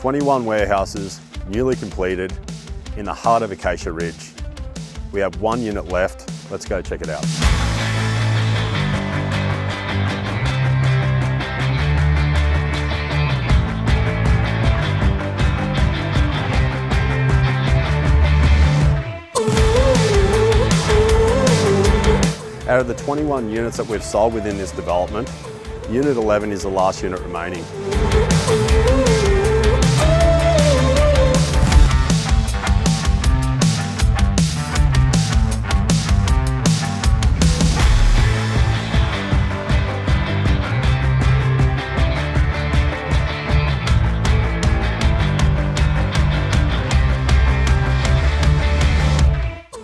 21 warehouses, newly completed, in the heart of Acacia Ridge. We have one unit left. Let's go check it out. Out of the 21 units that we've sold within this development, Unit 11 is the last unit remaining.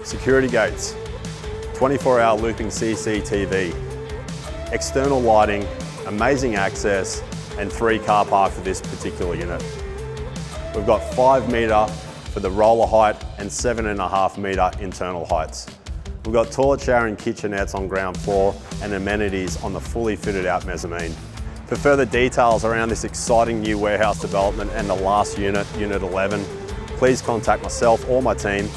Security gates, 24-hour looping CCTV, external lighting, amazing access, and 3 car park for this particular unit. We've got 5 metre for the roller height and 7.5 metre internal heights. We've got toilet, shower and kitchenettes on ground floor and amenities on the fully fitted out mezzanine. For further details around this exciting new warehouse development and the last unit, Unit 11, please contact myself or my team